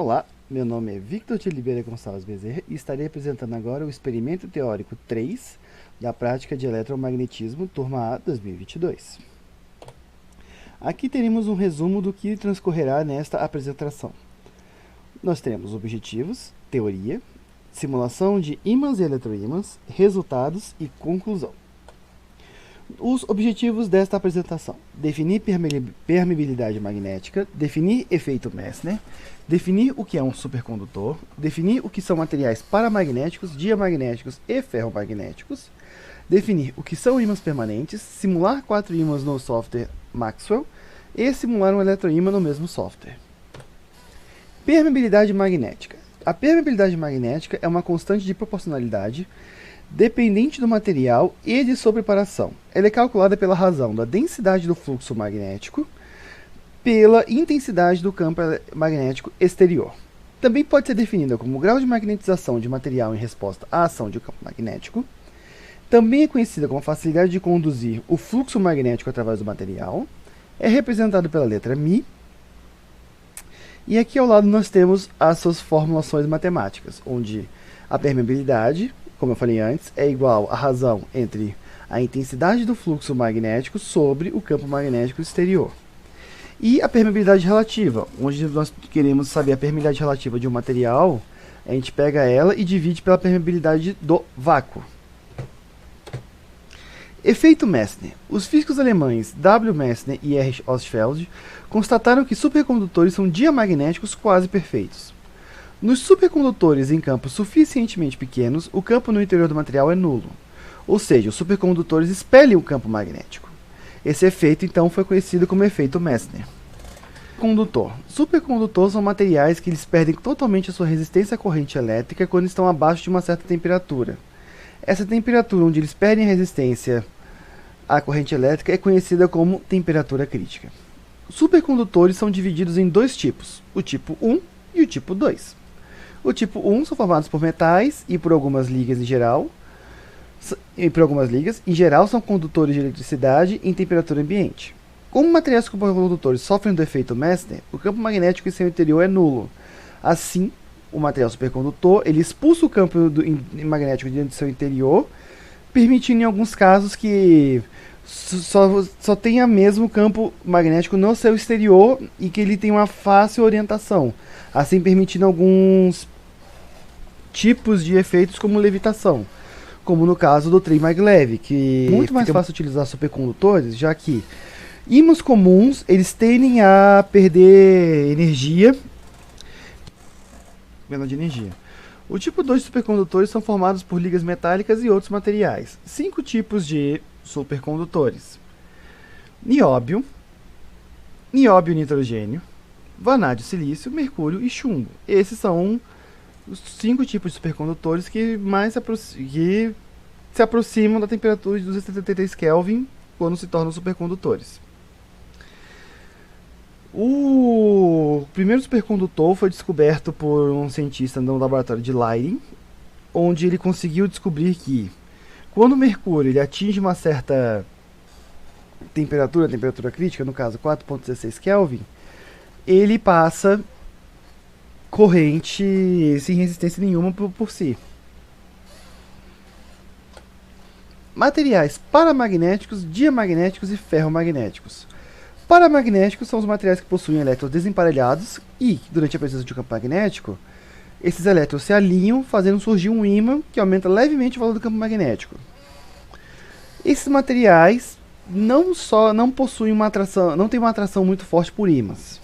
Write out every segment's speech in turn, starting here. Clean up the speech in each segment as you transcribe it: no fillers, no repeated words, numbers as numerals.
Olá, meu nome é Victor de Oliveira Gonçalves Bezerra e estarei apresentando agora o experimento teórico 3 da prática de eletromagnetismo, turma A 2022. Aqui teremos um resumo do que transcorrerá nesta apresentação. Nós teremos objetivos, teoria, simulação de ímãs e eletroímãs, resultados e conclusão. Os objetivos desta apresentação: definir permeabilidade magnética, definir efeito Messner, definir o que é um supercondutor, definir o que são materiais paramagnéticos, diamagnéticos e ferromagnéticos, definir o que são ímãs permanentes, simular 4 ímãs no software Maxwell e simular um eletroímã no mesmo software. Permeabilidade magnética. A permeabilidade magnética é uma constante de proporcionalidade dependente do material e de sua preparação. Ela é calculada pela razão da densidade do fluxo magnético pela intensidade do campo magnético exterior. Também pode ser definida como o grau de magnetização de material em resposta à ação de um campo magnético. Também é conhecida como a facilidade de conduzir o fluxo magnético através do material. É representado pela letra μ. E aqui ao lado nós temos as suas formulações matemáticas, onde a permeabilidade, como eu falei antes, é igual à razão entre a intensidade do fluxo magnético sobre o campo magnético exterior. E a permeabilidade relativa, onde nós queremos saber a permeabilidade relativa de um material, a gente pega ela e divide pela permeabilidade do vácuo. Efeito Messner. Os físicos alemães W. Messner e R. Ostfeld constataram que supercondutores são diamagnéticos quase perfeitos. Nos supercondutores em campos suficientemente pequenos, o campo no interior do material é nulo, ou seja, os supercondutores expelem o campo magnético. Esse efeito, então, foi conhecido como efeito Messner. Condutor. Supercondutores são materiais que eles perdem totalmente a sua resistência à corrente elétrica quando estão abaixo de uma certa temperatura. Essa temperatura onde eles perdem a resistência à corrente elétrica é conhecida como temperatura crítica. Supercondutores são divididos em dois tipos, o tipo 1 e o tipo 2. O tipo 1 são formados por metais e por algumas ligas em geral. Em geral, são condutores de eletricidade em temperatura ambiente. Como materiais supercondutores sofrem do efeito Messner, o campo magnético em seu interior é nulo. Assim, o material supercondutor ele expulsa o campo magnético dentro do seu interior, permitindo em alguns casos que só tenha mesmo campo magnético no seu exterior e que ele tenha uma fácil orientação, assim permitindo alguns tipos de efeitos como levitação, como no caso do trem maglev, que é muito mais fácil utilizar supercondutores, já que ímãs comuns eles tendem a perder energia. O tipo 2 de supercondutores são formados por ligas metálicas e outros materiais. 5 tipos de supercondutores: nióbio, nitrogênio, vanádio, silício, mercúrio e chumbo. Esses são os 5 tipos de supercondutores que mais se aproximam da temperatura de 273 Kelvin quando se tornam supercondutores. O primeiro supercondutor foi descoberto por um cientista no laboratório de Leiden, onde ele conseguiu descobrir que quando o mercúrio ele atinge uma certa temperatura crítica, no caso 4,16 Kelvin, ele passa corrente sem resistência nenhuma por si. Materiais paramagnéticos, diamagnéticos e ferromagnéticos. Paramagnéticos são os materiais que possuem elétrons desemparelhados e, durante a presença de um campo magnético, esses elétrons se alinham, fazendo surgir um ímã que aumenta levemente o valor do campo magnético. Esses materiais não possuem não têm uma atração muito forte por ímãs.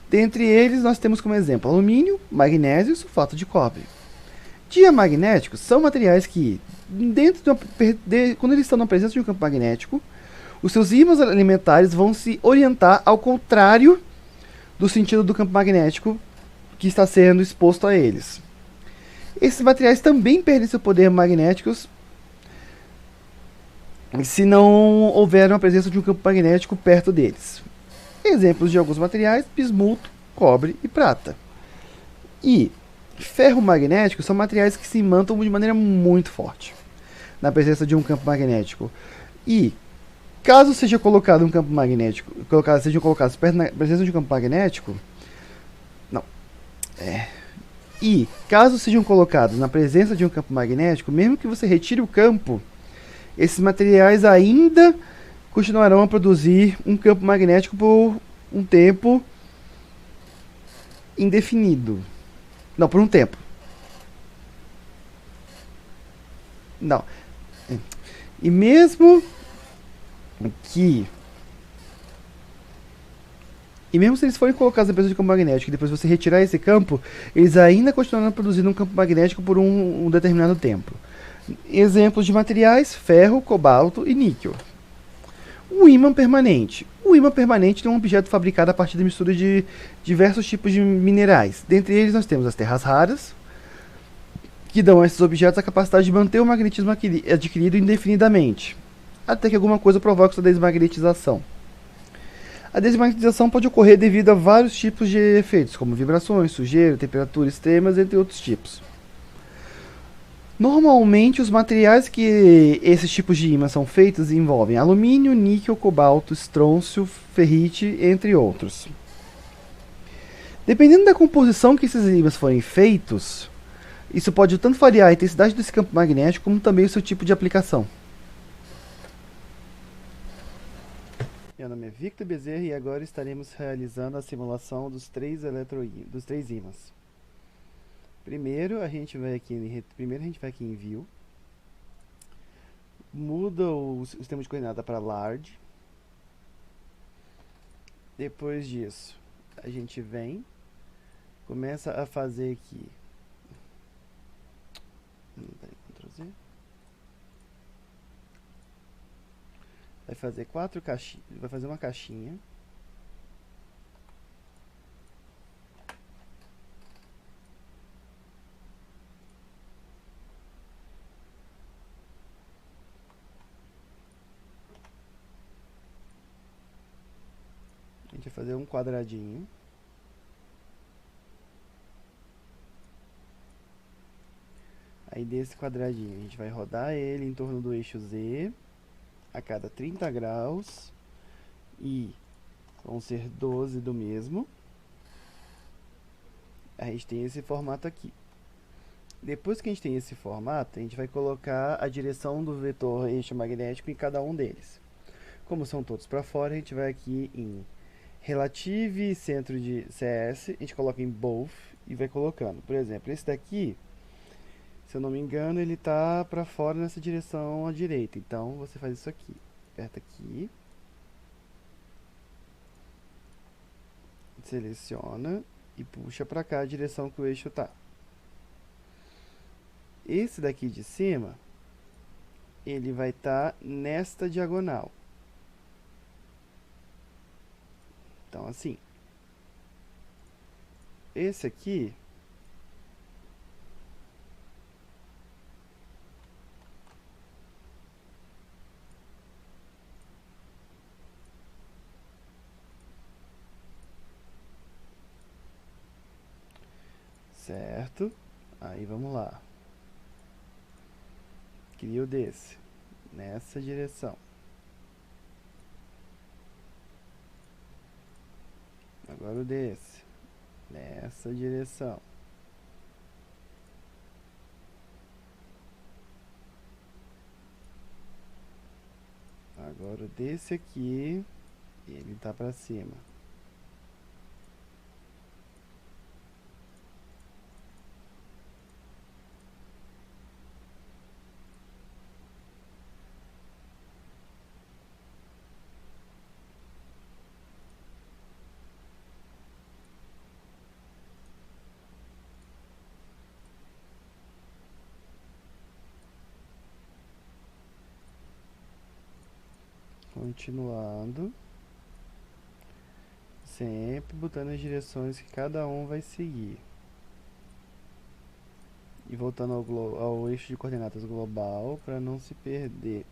Dentre eles, nós temos como exemplo alumínio, magnésio e sulfato de cobre. Diamagnéticos são materiais que, quando eles estão na presença de um campo magnético, os seus ímãs elementares vão se orientar ao contrário do sentido do campo magnético que está sendo exposto a eles. Esses materiais também perdem seu poder magnético se não houver uma presença de um campo magnético perto deles. Exemplos de alguns materiais: bismuto, cobre e prata. E ferromagnéticos são materiais que se imantam de maneira muito forte na presença de um campo magnético. E caso seja colocado um campo magnético, sejam colocados perto da presença de um campo magnético, E, caso sejam colocados na presença de um campo magnético, mesmo que você retire o campo, esses materiais ainda continuarão a produzir um campo magnético por um tempo indefinido. Não, por um tempo. Não. E mesmo que E mesmo se eles forem colocados na presença de campo magnético e depois você retirar esse campo, eles ainda continuarão produzindo um campo magnético por um determinado tempo. Exemplos de materiais: ferro, cobalto e níquel. O ímã permanente. O ímã permanente é um objeto fabricado a partir da mistura de diversos tipos de minerais. Dentre eles nós temos as terras raras, que dão a esses objetos a capacidade de manter o magnetismo adquirido indefinidamente, até que alguma coisa provoque sua desmagnetização. A desmagnetização pode ocorrer devido a vários tipos de efeitos, como vibrações, sujeira, temperatura extremas, entre outros tipos. Normalmente, os materiais que esses tipos de ímãs são feitos envolvem alumínio, níquel, cobalto, estrôncio, ferrite, entre outros. Dependendo da composição que esses ímãs forem feitos, isso pode tanto variar a intensidade desse campo magnético como também o seu tipo de aplicação. Meu nome é Victor Bezerra e agora estaremos realizando a simulação dos três ímãs. Primeiro a gente vai aqui em View, muda o sistema de coordenada para Large. Depois disso, a gente vem, começa a fazer aqui. Ctrl Z. Vai fazer vai fazer uma caixinha. A gente vai fazer um quadradinho. Aí desse quadradinho a gente vai rodar ele em torno do eixo Z a cada 30 graus e vão ser 12 do mesmo. A gente tem esse formato aqui. Depois que a gente tem esse formato, a gente vai colocar a direção do vetor eixo magnético em cada um deles. Como são todos para fora, a gente vai aqui em Relative Centro de CS, a gente coloca em Both e vai colocando. Por exemplo, esse daqui, se eu não me engano, ele está para fora nessa direção à direita. Então, você faz isso aqui. Aperta aqui. Seleciona e puxa para cá a direção que o eixo está. Esse daqui de cima, ele vai estar nesta diagonal. Então, assim. Esse aqui certo? Aí vamos lá. Cria o desse nessa direção. Agora o desse nessa direção. Agora o desse aqui, ele tá para cima. Continuando, sempre botando as direções que cada um vai seguir. E voltando ao eixo de coordenadas global para não se perder.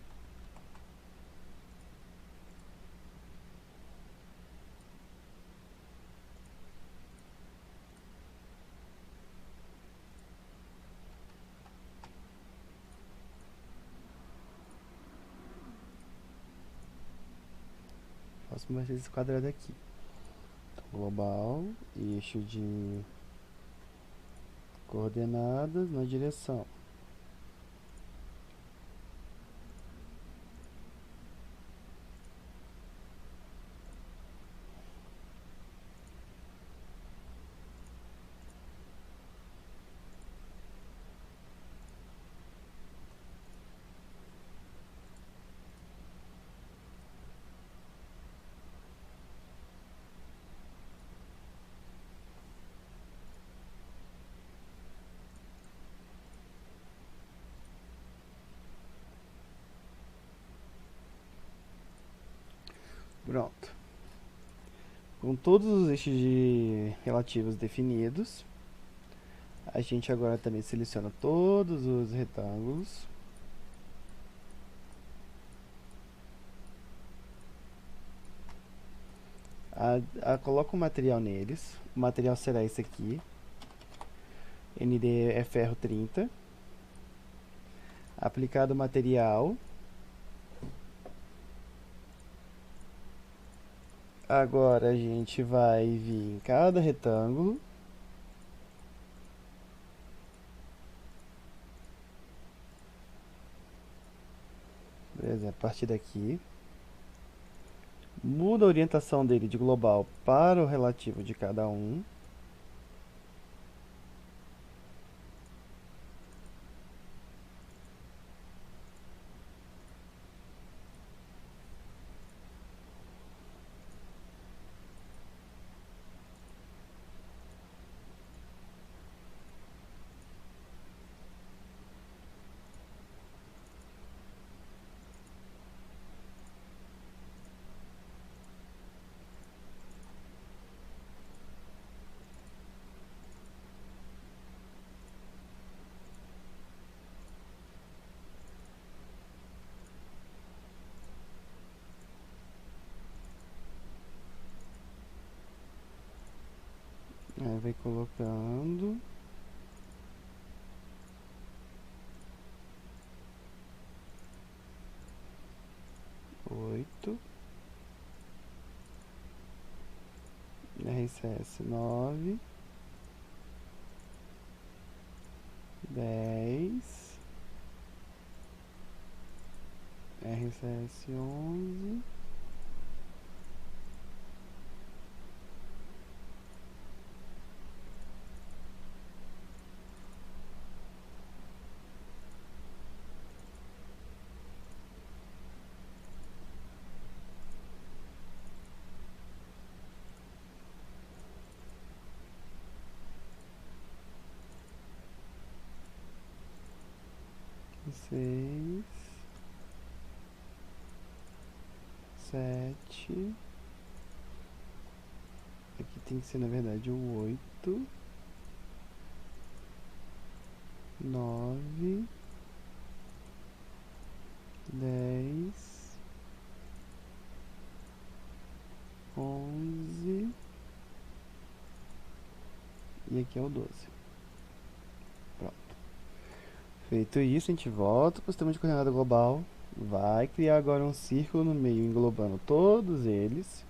Faço mais esse quadrado aqui. Então, global, eixo de Coordenadas na direção. Pronto. Com todos os eixos relativos definidos, a gente agora também seleciona todos os retângulos. Coloca o material neles. O material será esse aqui. ND é ferro 30. Aplicado o material. Agora a gente vai vir em cada retângulo. Beleza, a partir daqui. Muda a orientação dele de global para o relativo de cada um. Aí vai colocando. Oito. RCS 9. 10. RCS 11. Seis, sete. Aqui tem que ser na verdade o 8, 9, 10, 11 e aqui é o 12. Pronto. Feito isso, a gente volta para o sistema de coordenada global. Vai criar agora um círculo no meio, englobando todos eles.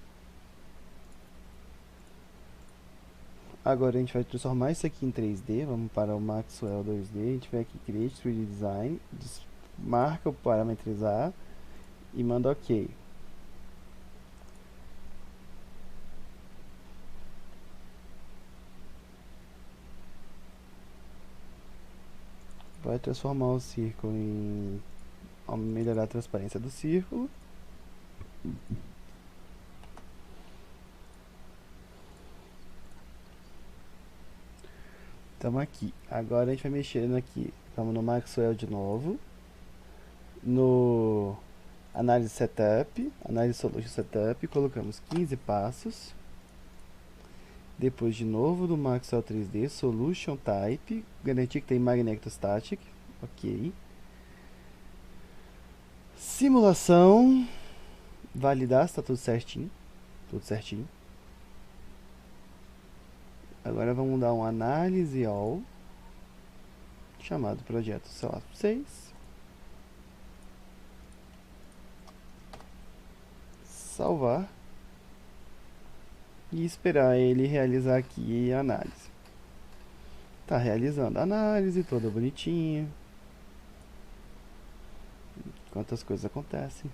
Agora a gente vai transformar isso aqui em 3D. Vamos para o Maxwell 2D. A gente vai aqui Create 3D Design, marca o parametrizar e manda OK. Vai transformar o círculo em... melhorar a transparência do círculo. Estamos aqui. Agora a gente vai mexendo aqui. Estamos no Maxwell de novo. No Análise Setup, Análise Solution Setup, colocamos 15 passos. Depois de novo no Maxwell 3D, Solution Type, garantir que tem Magnetostatic, ok. Simulação, validar se está tudo certinho, Agora vamos dar um Análise All, chamado projeto, sei lá, 6. Salvar. E esperar ele realizar aqui a análise. Tá realizando a análise toda bonitinha. Quantas coisas acontecem.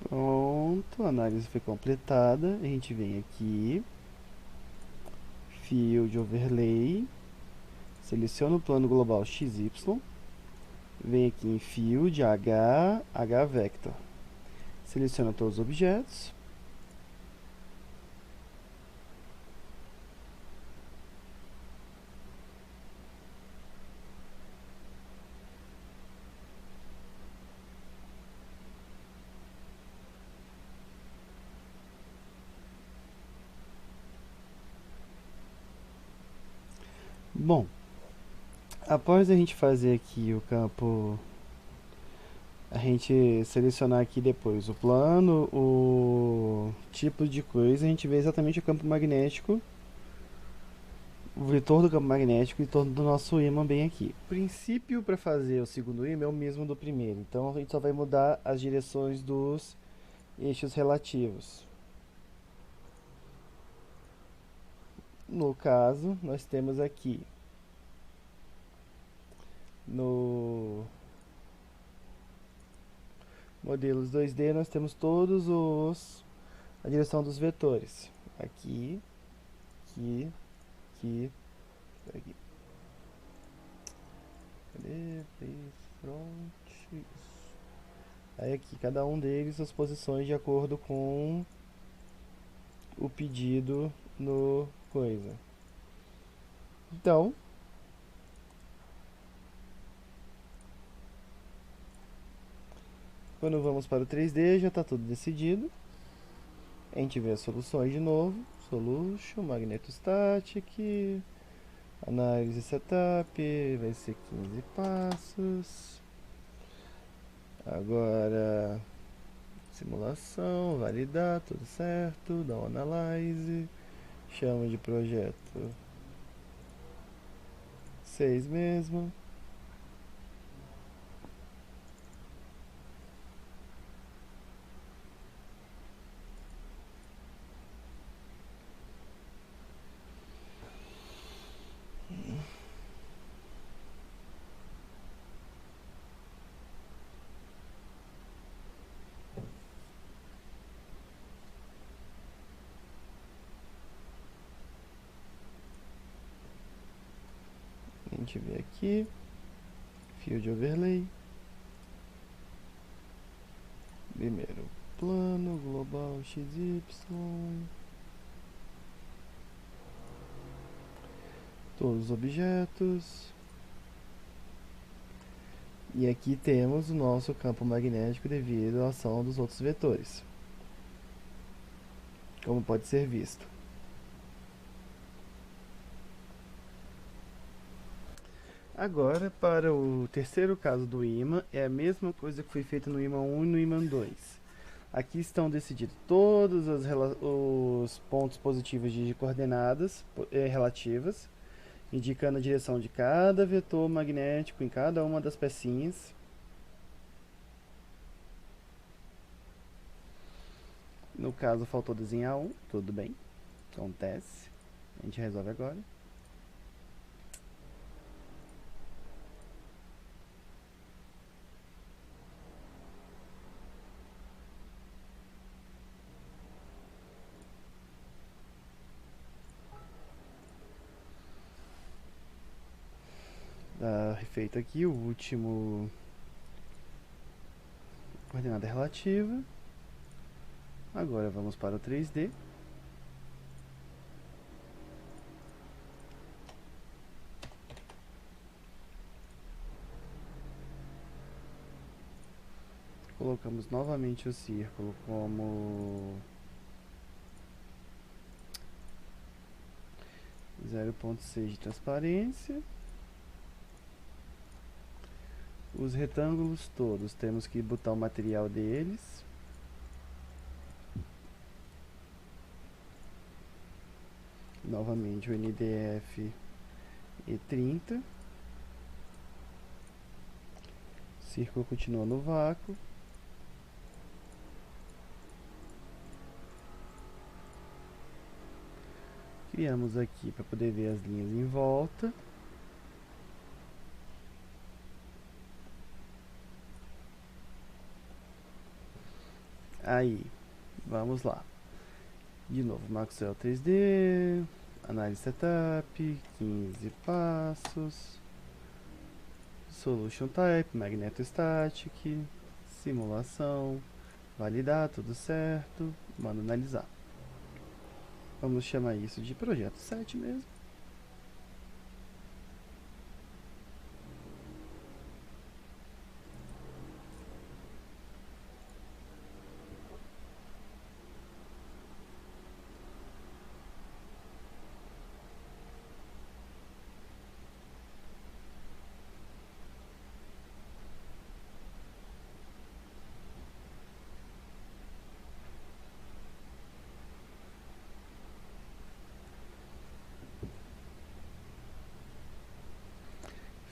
Pronto, a análise foi completada. A gente vem aqui, Field Overlay, seleciona o plano global XY, vem aqui em Field H Vector, seleciona todos os objetos, bom, após a gente fazer aqui o campo, a gente selecionar aqui depois o plano, o tipo de coisa, a gente vê exatamente o campo magnético, o vetor do campo magnético em torno do nosso ímã bem aqui. O princípio para fazer o segundo ímã é o mesmo do primeiro, então a gente só vai mudar as direções dos eixos relativos. No caso, nós temos aqui no modelos 2D nós temos todos os a direção dos vetores. Aqui, aqui, aqui, aqui. Cadê? Front. Isso. Aí aqui, cada um deles as posições de acordo com o pedido no coisa. Então, quando vamos para o 3D já está tudo decidido. A gente vê as soluções de novo. Solution, Magnetostatic, análise setup, vai ser 15 passos. Agora, simulação, validar, tudo certo, dá um analyze, chama de projeto 6 mesmo. A gente vê aqui, Field Overlay, primeiro plano, global XY, todos os objetos. E aqui temos o nosso campo magnético devido à ação dos outros vetores, como pode ser visto. Agora, para o terceiro caso do ímã, é a mesma coisa que foi feita no ímã 1 e no ímã 2. Aqui estão decididos todos os pontos positivos de coordenadas relativas, indicando a direção de cada vetor magnético em cada uma das pecinhas. No caso, faltou desenhar um, tudo bem, acontece, a gente resolve agora. Feito aqui o último coordenada relativa. Agora vamos para o 3D. Colocamos novamente o círculo como 0,6 de transparência. Os retângulos todos, temos que botar o material deles. Novamente o NDF E30. O círculo continua no vácuo. Criamos aqui para poder ver as linhas em volta. Aí, vamos lá. De novo, Maxwell 3D, análise setup, 15 passos, solution type, magnetostatic, simulação, validar tudo certo, manda analisar. Vamos chamar isso de projeto 7 mesmo.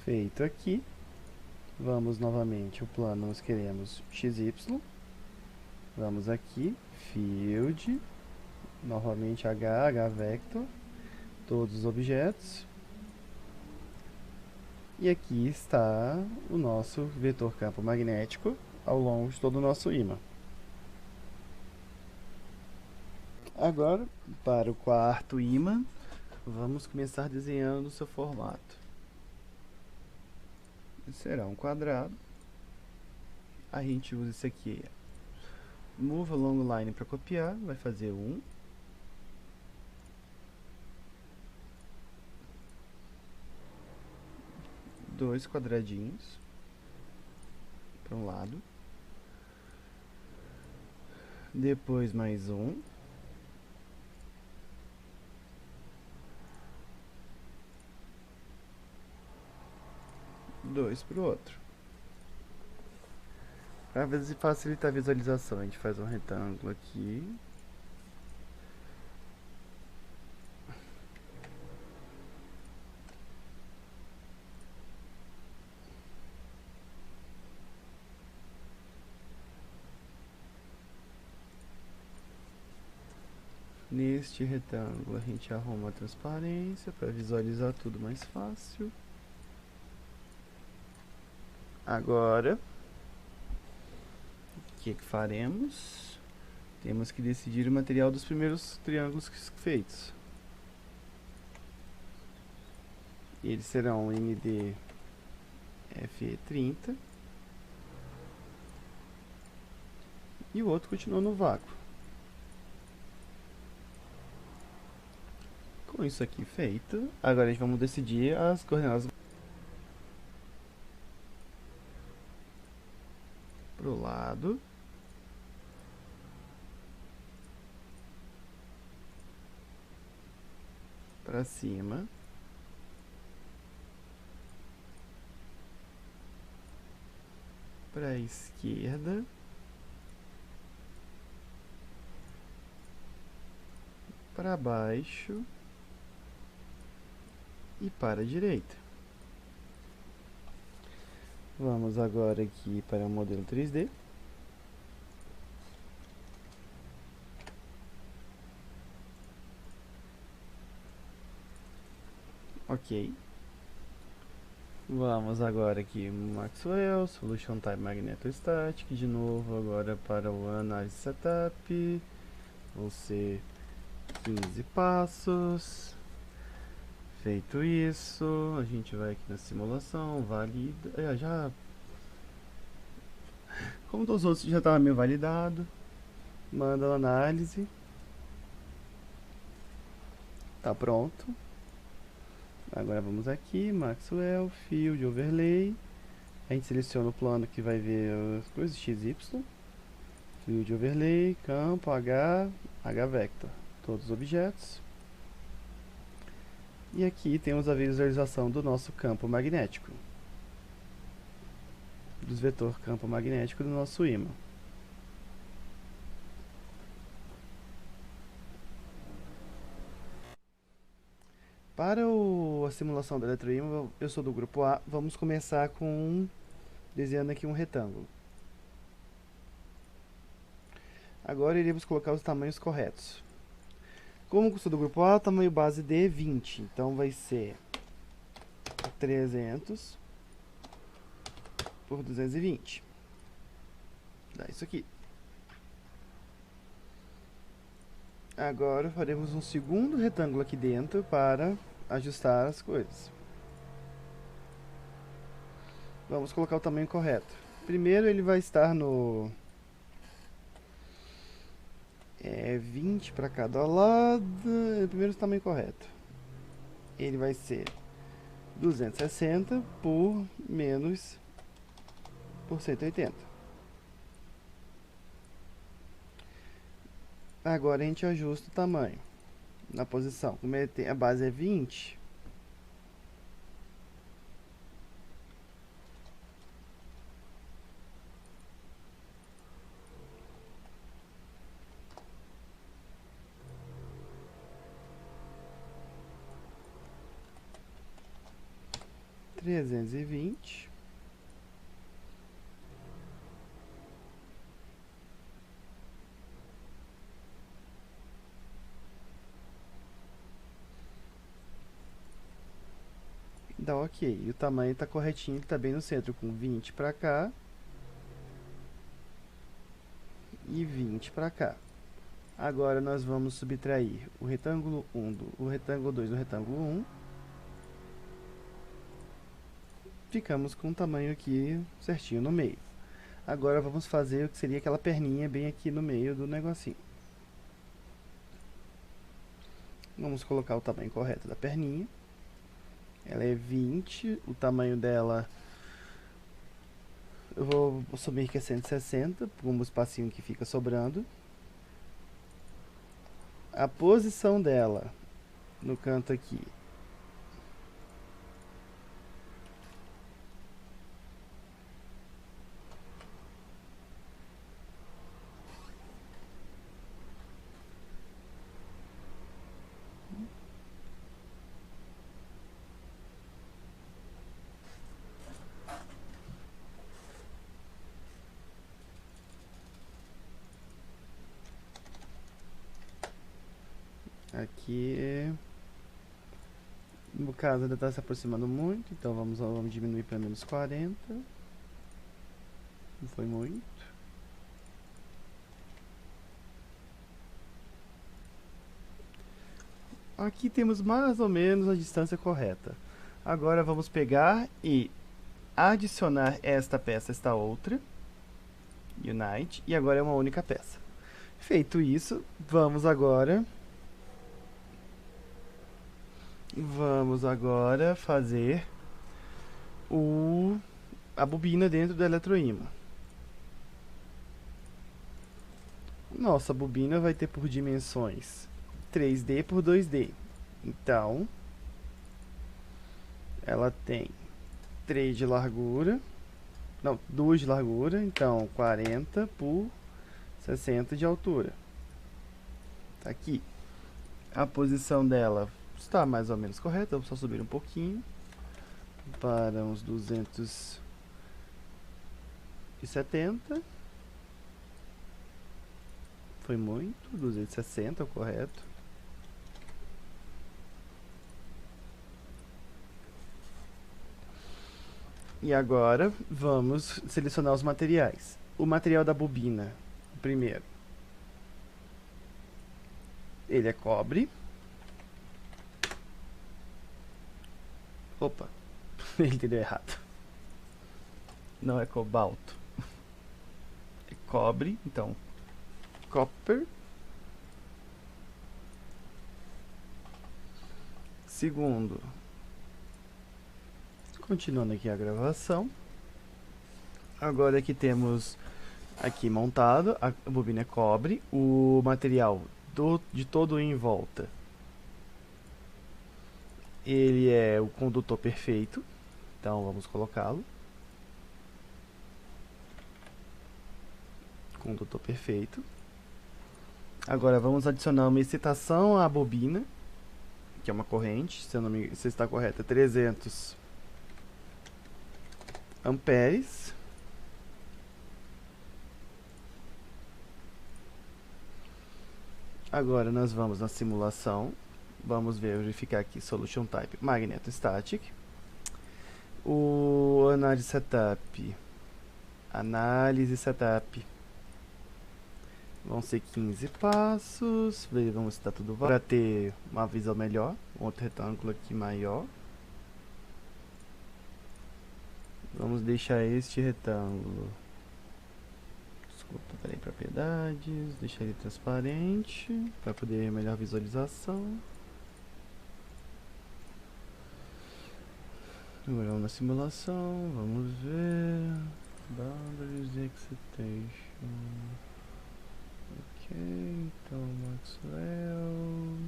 Feito aqui, vamos novamente, o plano nós queremos XY, vamos aqui, Field, novamente H Vector, todos os objetos, e aqui está o nosso vetor campo magnético ao longo de todo o nosso ímã. Agora, para o quarto ímã, vamos começar desenhando o seu formato. Será um quadrado. A gente usa isso aqui, move along line para copiar, vai fazer 1. Dois quadradinhos para um lado, depois mais um, dois para o outro. Para facilitar a visualização, a gente faz um retângulo aqui. Neste retângulo a gente arruma a transparência para visualizar tudo mais fácil. Agora, o que faremos? Temos que decidir o material dos primeiros triângulos feitos. Eles serão ND FE30 e o outro continua no vácuo. Com isso aqui feito, agora a gente vamos decidir as coordenadas para o lado. Para cima. Para a esquerda. Para baixo. E para a direita. Vamos agora aqui para o modelo 3D. Ok. Vamos agora aqui Maxwell, Solution Type Magnetostatic, de novo agora para o Análise Setup, vão ser 15 passos. Feito isso, a gente vai aqui na simulação, valida, como todos os outros já estava meio validado, manda a análise, tá pronto. Agora vamos aqui, Maxwell, Field, Overlay. A gente seleciona o plano que vai ver as coisas XY. Field, Overlay, campo, H Vector. Todos os objetos. E aqui temos a visualização do nosso campo magnético. dos vetor campo magnético do nosso ímã. Para a simulação do eletroímã, eu sou do grupo A. Vamos começar desenhando aqui um retângulo. Agora iremos colocar os tamanhos corretos. Como eu sou do grupo A, o tamanho base D é 20. Então vai ser 300 por 220. Dá isso aqui. Agora faremos um segundo retângulo aqui dentro para ajustar as coisas. Vamos colocar o tamanho correto. Primeiro ele vai estar no 20 para cada lado. Primeiro o tamanho correto. Ele vai ser 260 por menos por 180. Agora a gente ajusta o tamanho na posição. Como a base é 20, (320) dá ok. E o tamanho está corretinho, está bem no centro, com 20 para cá e 20 para cá. Agora nós vamos subtrair o retângulo 1 o retângulo 2 do retângulo 1. Ficamos com o tamanho aqui certinho no meio. Agora vamos fazer o que seria aquela perninha bem aqui no meio do negocinho. Vamos colocar o tamanho correto da perninha. Ela é 20, o tamanho dela eu vou assumir que é 160, como o espacinho que fica sobrando. A posição dela no canto aqui aqui, no caso ainda está se aproximando muito, então vamos diminuir para menos 40. Não foi muito. Aqui temos mais ou menos a distância correta. Agora vamos pegar e adicionar esta peça, esta outra, unite, e agora é uma única peça. Feito isso, vamos agora fazer a bobina dentro do eletroímã. Nossa bobina vai ter por dimensões 3D por 2D. Então, ela tem 3 de largura, não, 2 de largura, então 40 por 60 de altura. Tá aqui. A posição dela está mais ou menos correta, vou só subir um pouquinho para uns 270. Foi muito, 260 é o correto. E agora vamos selecionar os materiais. O material da bobina, primeiro, ele é cobre. Opa, ele entendeu errado. Não é cobalto. É cobre, então, copper. Segundo, continuando aqui a gravação. Agora aqui temos aqui montado, a bobina é cobre, o material de todo em volta, ele é o condutor perfeito, então vamos colocá-lo. Condutor perfeito. Agora vamos adicionar uma excitação à bobina, que é uma corrente, se está correta, 300 amperes. Agora nós vamos na simulação, vamos verificar aqui Solution Type Magnetostatic. O análise setup, vão ser 15 passos, vamos estar tudo para ter uma visão melhor. Outro retângulo aqui maior. Vamos deixar este retângulo, desculpa, peraí, propriedades, deixar ele transparente para poder melhor visualização. Agora vamos na simulação, vamos ver boundaries excitation. Ok, então Maxwell,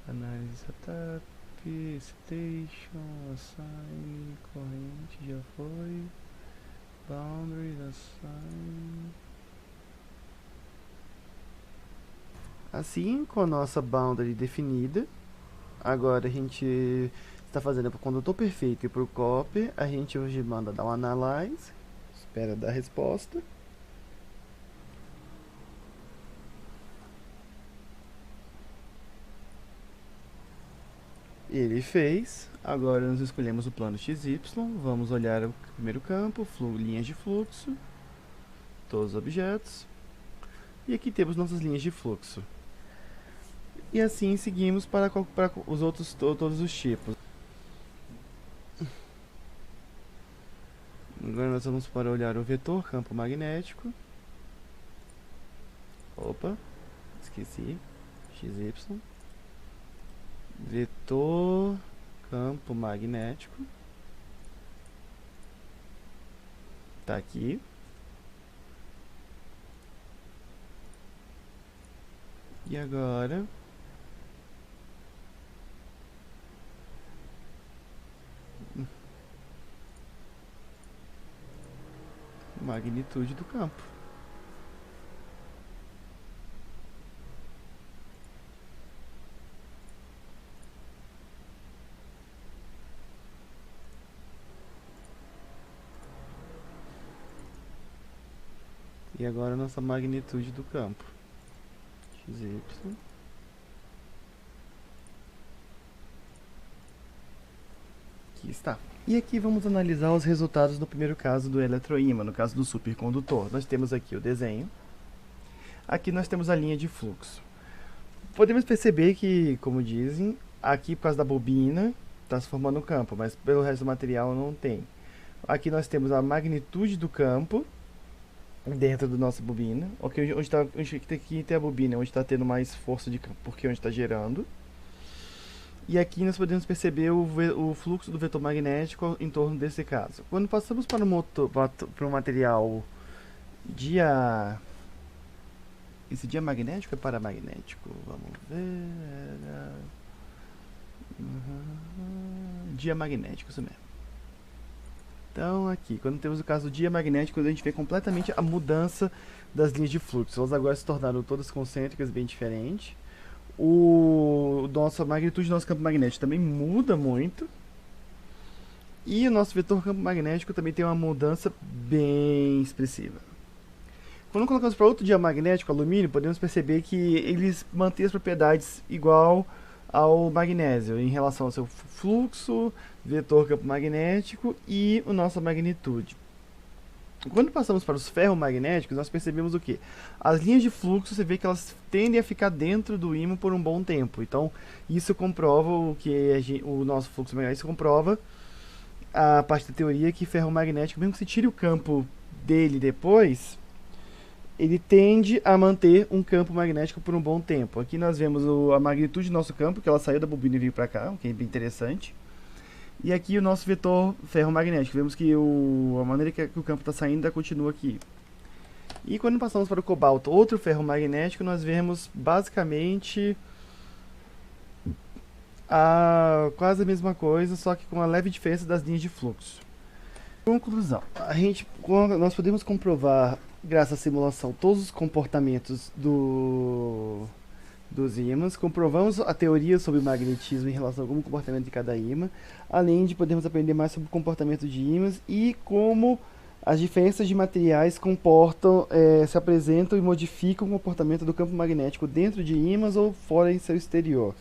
análise setup, excitation, assign, corrente já foi, boundaries, assign. Assim, com a nossa boundary definida, agora a gente está fazendo para o condutor perfeito e para o copy, a gente hoje manda dar um analyze, espera dar a resposta. Ele fez. Agora nós escolhemos o plano XY, vamos olhar o primeiro campo, linhas de fluxo, todos os objetos, e aqui temos nossas linhas de fluxo. E assim seguimos para os outros, todos os tipos. Agora nós vamos para olhar o vetor campo magnético. Opa, esqueci. XY. Vetor campo magnético. Tá aqui. E agora magnitude do campo. E agora a nossa magnitude do campo. XY. Aqui está. E aqui vamos analisar os resultados no primeiro caso do eletroímã, no caso do supercondutor. Nós temos aqui o desenho. Aqui nós temos a linha de fluxo. Podemos perceber que, como dizem, aqui por causa da bobina está se formando um campo, mas pelo resto do material não tem. Aqui nós temos a magnitude do campo dentro da nossa bobina. Ok, aqui tem a bobina, onde está tendo mais força de campo, porque onde está gerando. E aqui nós podemos perceber o fluxo do vetor magnético em torno desse caso. Quando passamos para o material esse diamagnético é paramagnético? Vamos ver. Diamagnético, isso mesmo. Então aqui, quando temos o caso do diamagnético, a gente vê completamente a mudança das linhas de fluxo. Elas agora se tornaram todas concêntricas, bem diferentes. A magnitude do nosso campo magnético também muda muito. E o nosso vetor campo magnético também tem uma mudança bem expressiva. Quando colocamos para outro diamagnético, alumínio, podemos perceber que eles mantêm as propriedades igual ao magnésio em relação ao seu fluxo, vetor campo magnético e a nossa magnitude. Quando passamos para os ferromagnéticos, nós percebemos o que? As linhas de fluxo, você vê que elas tendem a ficar dentro do ímã por um bom tempo. Então, isso comprova o que o nosso fluxo magnético comprova a parte da teoria que ferromagnético, mesmo que você tire o campo dele depois, ele tende a manter um campo magnético por um bom tempo. Aqui nós vemos a magnitude do nosso campo, que ela saiu da bobina e veio para cá, o que é bem interessante. E aqui o nosso vetor ferromagnético. Vemos que a maneira que o campo está saindo continua aqui. E quando passamos para o cobalto, outro ferromagnético, nós vemos basicamente quase a mesma coisa, só que com uma leve diferença das linhas de fluxo. Conclusão. Nós podemos comprovar graças à simulação, todos os comportamentos dos ímãs, comprovamos a teoria sobre o magnetismo em relação ao comportamento de cada ímã, além de podermos aprender mais sobre o comportamento de ímãs e como as diferenças de materiais se apresentam e modificam o comportamento do campo magnético dentro de ímãs ou fora em seu exterior.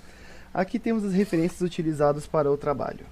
Aqui temos as referências utilizadas para o trabalho.